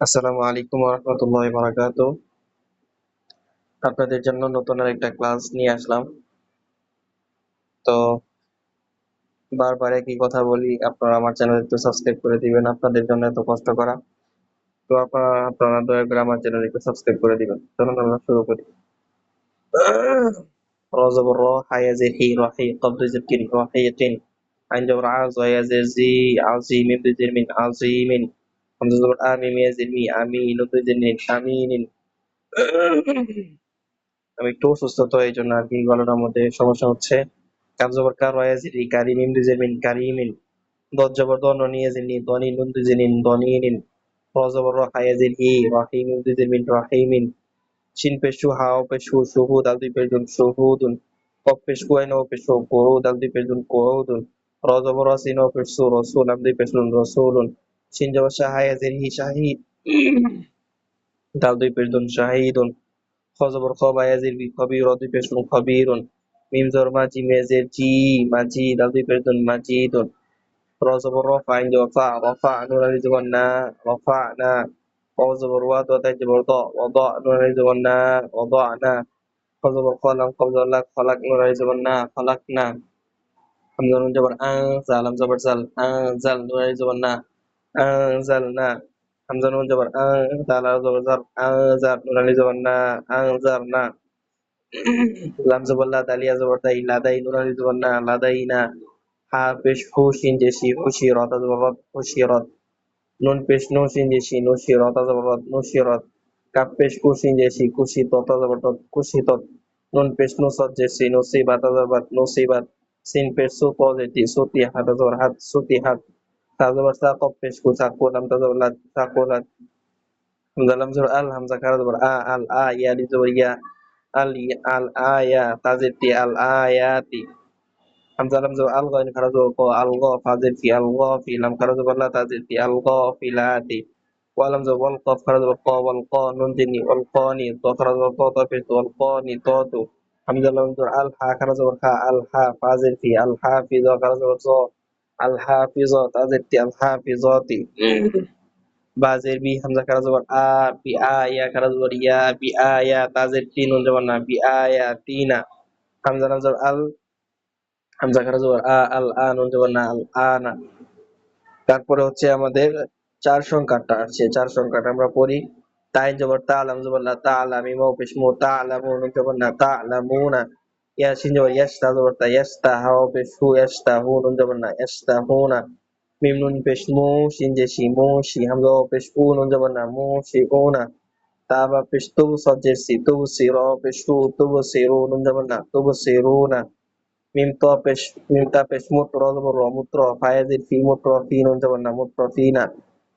আসসালামু আলাইকুম ওয়া রাহমাতুল্লাহি ওয়া বারাকাতুহু। আপনাদের জন্য নতুন আরেকটা ক্লাস নিয়ে আসলাম। তো বারবার একই কথা বলি, আপনারা আমার চ্যানেল একটু সাবস্ক্রাইব করে দিবেন। আপনাদের জন্য এত কষ্ট করা। তো আপনারা দয়া করে আমার চ্যানেল একটু সাবস্ক্রাইব করে দিবেন। চলুন আমরা শুরু করি। র জবর র, হায়া জের হি, রহি, কবদ জের কিন, রহিয়াতিন। আইন জবর আ, জয়া জের জি, আজি, মিম জের মিন, আজিমিন। হামজা জবর আ, মিম ইয়া জের মি, আমি, নুন জের নিন, আমিনিন। আমি একটু অসুস্থ, তো এই জন্য আর কি গলাটার মধ্যে সমস্যা হচ্ছে। কাফ জবর কা, র ইয়া জিরি, কারিম, মিম দুই মিন, কারিমিন। দদ জবর দ, নুন ইয়া জিনি, দনি, নুন দুই নিন, দনিনিন। র জবর র, হা ইয়া জির হি, রাহি, মিম দুই মিন, রাহিমিন। শিন পেশু, হা ও পেশু, শুহু, দাল দুই পেশ দুন, শুহুদুন। কফ পেশ কুয়াইন ও পেশু, কুহু, দাল দুই পেশ দুন, কুহুদুন। র জবর র, সিন ও পেশু, রসুল, লাম দুই পেশ নুন, রসুলুন। শিন জবর শাহ, হা ইয়া জির হি, শাহিদ, দাল দুই পেশ দুন, শাহিদুন। খ জবর খ, বা ইয়া জির বি, খবির, র দুই পেশ নুন, খবিরুন। মিম জবর মা, জিম ইয়া জির জি, মাজি, দাল দুই পেশ দুন, মাজিদুন। র জবর র, ফা ইন জবর ফা, রফা, নুন আলিফ জবর না, রফা'না। ওয়াও জবর ওয়া, দ তাই জবর দ, ওয়াদা, নুন আলিফ জবর না, ওয়াদা'না। খ জবর খ, লাম কফ জবর লাক, খলাক, নুন আলিফ জবর না, খলাকনা। হামজা নুন জবর আ, জাল, লাম জবর জাল, আনজাল, নুন আলিফ জবর না, আনজালনা। হামজা নুন জবর আ, জাল, লাম জবর জার, আনজার, নুন আলিফ জবর না, আনজারনা। লাম জবর লা, দাল ইয়া জবর দাই, লাদাই, নুন আলিফ জবর না, লাদাইনা। হা পেশ হু, শিন জেসি, হুশিরত, জবর রত, হুশিরত। নুন পেশ নু, শিন জেসি, নুশিরত, জবর রত, নুশিরত। কাপ পেশ কু, শিন জেসি, কুশিতত, জবর তত, কুশিতত। নুন পেশ নু, সদ জেসি, নুসিবাত, জবর নুসিবাত। সিন পেশ সু, ত জেটি, সুতি, হাত, জবর হাত, সুতি হাত। তা জবর সা, কপ পেশ কু, সাকু, লাম তা জবর লাত, সাকুলাত। হামজা লাম জবর আল, হামজা খারা জবর আ, আল আ, ইয়া লি জবর ইয়া, আল আল আয়া, তা জেটি, আল আয়াতি। হামজা লাম জবর আল, গাইন খারা জবর ক, আল গ, ফা জেটি, আল গ, ফি, লাম খারা জবর লা, তা জেটি, আল গ, ফিলাতি। ওয়ালাম জবর ওয়াল, কফ খারা জবর ক, ওয়াল ক, নুন জিনি, ওয়াল ক নি, ত খারা জবর ত, ত পেশ ওয়াল ক নি, ত তু। হামজা লাম জবর আল, হা খারা জবর খা, আল হা, ফা জেটি, আল হা, ফি, জ খারা জবর জ, আল হা, ফি, জ, তা জেটি, আল হা, ফি, জতি। বাজের বি, হামজা খারা জবর আ, বি আ, ইয়া খারা জবর ইয়া, বি আ ইয়া, তাজের তিন, নুন জবর না, বি আ ইয়া তিনা। হামজা লাম জবর আল, হামজা খারা জবর আ, আল আ, নুন জবর না, আল আনা। তারপরে হচ্ছে আমাদের চার সংখ্যাটা আছে, চার সংখ্যাটা আমরা পড়ি। তাই জবর তা, লাম জবর লা, তা লামি, মৌ পেশ মু, তা লামু, নুন জবর না, তা লামুনা। ইয়াসিন জবর ইয়াস, তা জবর তা, ইয়াস তা, হাও পেশ হু, ইয়াস তা হু, নুন জবর না, ইয়াস তা হুনা। মিম নুন পেশ মু, শিন যে শি, মু শি, হামজা ওয়াও পেশ উ, নুন জবর না, মু শি উনা। তা বা পেশ তু, সদ যে সি, তু সি, র পেশ রু, তু সি রু, নুন জবর না, তু সি রুনা। মিম ত পেশ, মিম তা পেশ মুত, র জবর র, মুত্র, ফা ইয়াজিদ ফি, মুত্র ফি, নুন জবর না, মুত্র ফিনা।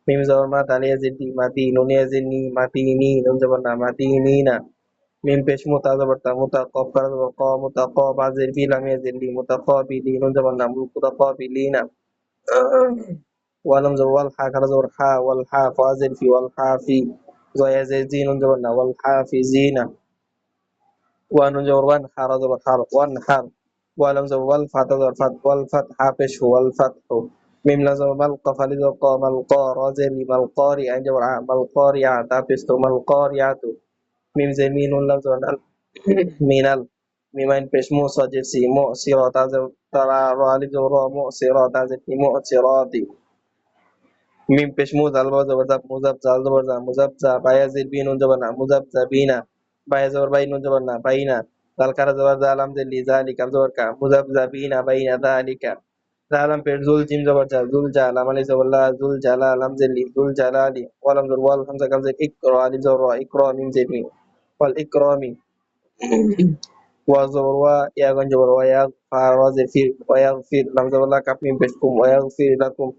মিম জবর মা, দাল ইয়াজিদ দি, মাতি, নুন ইয়াজিদ নি, মাতি নি, নুন জবর না, মাতি নিনা। মিম পেশ মুতা জবর তা, মুতা, কফ খারা জবর ক, মুতা ক, বাজের বি, লাম ইয়াজিদ লি, মুতা ক বিলি, নুন জবর না, মুতা ক বিলিনা। ওয়ালাম জবর ওয়াল, হা খারা জবর হা, ওয়াল হা, ফাজের ফি, ওয়াল হা ফি। জয়া জের জি, নুন জবর না, ওয়াল হা ফি জিনা। ওয়ান নুন জবর ওয়ান, হারা জবর হার, ওয়ান হার। ওয়ালাম জবর ওয়াল, ফাতা জবর ফাত, ওয়াল ফাত, হা পেশ হু, ওয়াল ফাত হু। মিম লা জবর মাল, কফ আলি জবর ক, মাল ক, র জের রি, মাল করি, আইন জবর আ, মাল করিয়া, তা পেশ তো, মাল করিয়াতু। মিম জের মি, নুন লাম জবর নাল, মিনাল। মিম আইন পেশ মু, সদ জের সি, মু সিরা, তা জবর তারা, র আলি জবর র, মু সিরা, তা জের তি, মু সিরাতি। মিম পেশ মু, জাল বা জবর জাব, মুজাব জাল জবর জা, মুজাব জা, বায়া জির বি, নুন জবর না, মুজাব জা বিনা। বায়া জবর বাই, নুন জবর না, বাইনা। জাল খারা জবর জা, লাম জের লি, জালিকা জবর কা, মুজাব জা বিনা, বাইনা যালিকা। জালাম পেশ জুল, জিম জবর জা, জুল জা, লাম আলি জবর লা, জুল জালা, লাম জের লি, জুল জালালি। ওয়ালাম জবর ওয়াল, হামজা কাম জের ইকরা, আলিফ জবর রা, ইকরা, মিম জের মি, ওয়াল ইকরামি। ওয়া জবর ওয়া, ইয়া গন জবর ওয়া, ইয়া ফা, রা জের ফির, ওয়া ইয়াগফির, লাম জবর লা, কাপ মিম পেশ কুম, ওয়া ইয়াগফির লাকুম।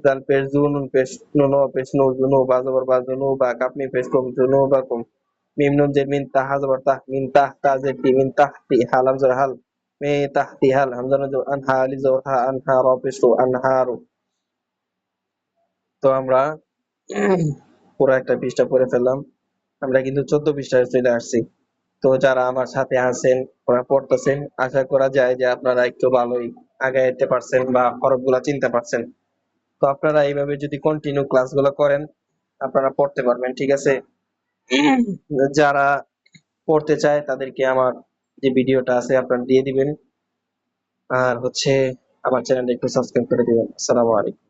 জাল পেশ জু, নুন পেশ নু, নো পেশ নু, জুনু, বা জবর বা, জুনু বা, কাপ মিম পেশ কুম, জুনু বাকুম। মিম নুন জের মিন, তাহা জবর তাহ, মিন তাহ, তা জের তি, মিন তাহতি, হা লাম জবর হাল, মে তাহতি হাল। হামজা নুন জবর আনহা, আলিফ জবর হা, আনহা, রা পেশ রু, আনহারু। তো আমরা পুরো একটা পৃষ্ঠা পড়ে ফেললাম। আমরা কিন্তু 14 পৃষ্ঠায় চলে আসছি। তো যারা আমার সাথে আছেন, ওরা পড়তেছেন, আশা করা যায় যে আপনারা একটু ভালোই আগাইতে পারছেন বা হরফগুলা চিনতে পারছেন। তো আপনারা এইভাবে যদি কন্টিনিউ ক্লাসগুলো করেন, আপনারা পড়তে পারবেন, ঠিক আছে? যারা পড়তে চায় তাদেরকে আমার যে ভিডিওটা আছে আপনারা দিয়ে দিবেন, আর হচ্ছে আমার চ্যানেলটা একটু সাবস্ক্রাইব করে দিবেন। আসসালামু আলাইকুম।